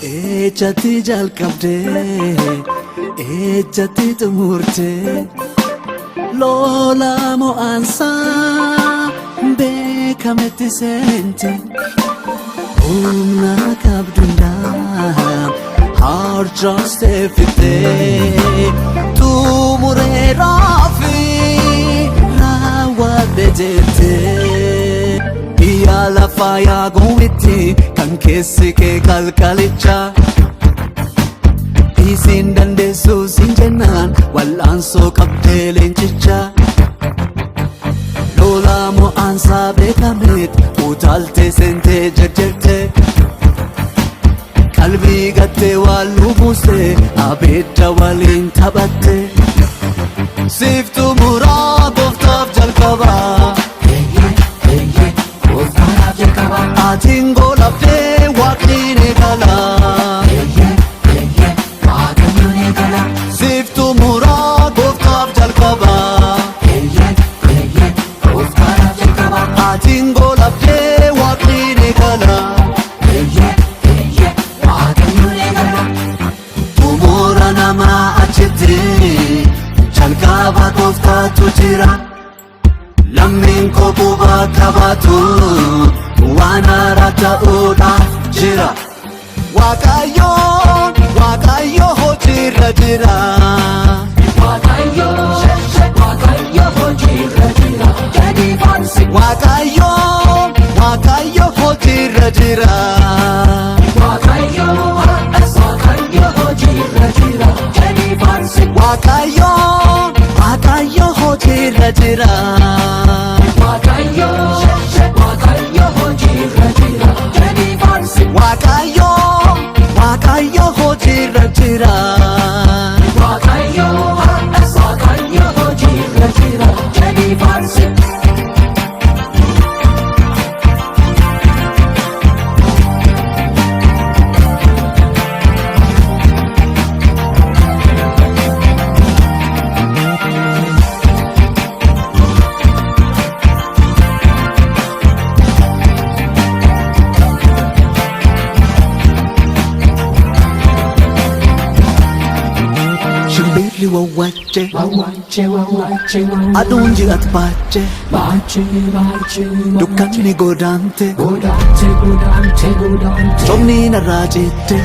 Ejjati jalqabdee ejjati xumurtee lola mo'ansaa beekametti seente humna qabdundaan harcaastee fixxee xumureeraa fi raawwadhe jettee biyya lafaa yaa gowwitti kan keessi kee qalqalicha isin dandeessu sin jennaan wal'aansoo qabdee leencicha lola mo'ansaa beekameet utaaltee seentee jarjarte qalbii gattee waan lubuustee abidda waliin taphatte siiftu muraa gooftaaf jalqabaa atiin golabdee waaqniin eegalaa siiftu muraa gooftaaf jalqabaa atiin golabdee waaqniin eegalaa xumura namaa achitti jalqaba gooftaatu jira lammiin koo quba qabaatu waan haaraa ta'uudhaaf jira Waaqayyo hojiirra jira Waaqayyo hojiirra jira Waaqayyo hojiirra jira Waaqayyo hojiirra jira Waaqayyo hojiirra jira Waaqayyo hojiirra jira Waaqayyo hojiirra jira Waaqayyo hojiirra jira Shimbirri wawwache aduun ji'at baache dukkanni godaante somni narraa jette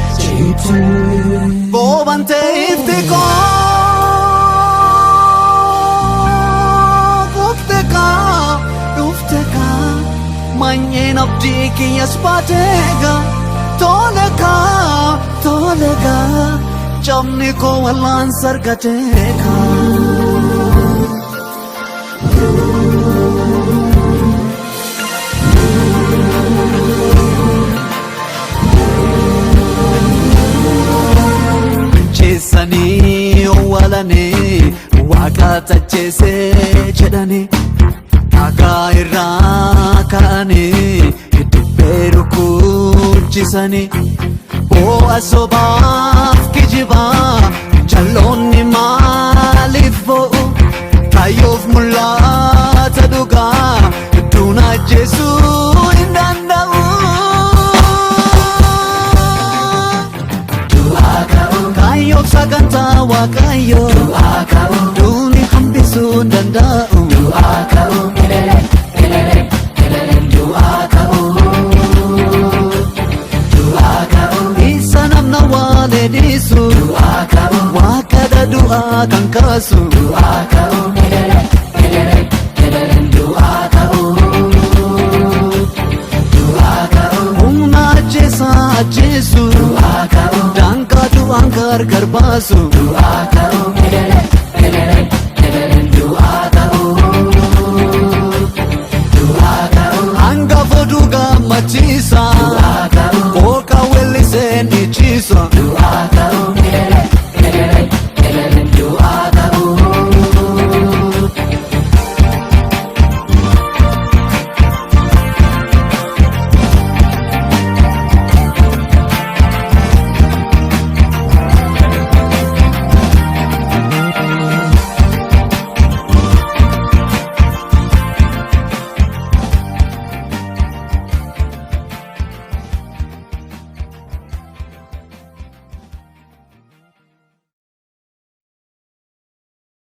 boobante ifti koo dhufte kaa manyeen abdii kiyyas baateega tole kaa Jamni ko wallaan sargateeka Cheessanii owwalanii waaqa tajjeesee jedhanii dhagaa irraa ka'anii dibbee rukuchisanii Bo'a sobaaf kijibaa jalloonni maaliif bo'u kayyoof mul'ata dhugaa duuna ajjeesuu hin danda'u kayyoof sagantaa waaqayyo duuni hambisuu hin danda'u Disu wakada doa kan kasu umma jesa jesu dangka doang gar basu oduu gammachiisa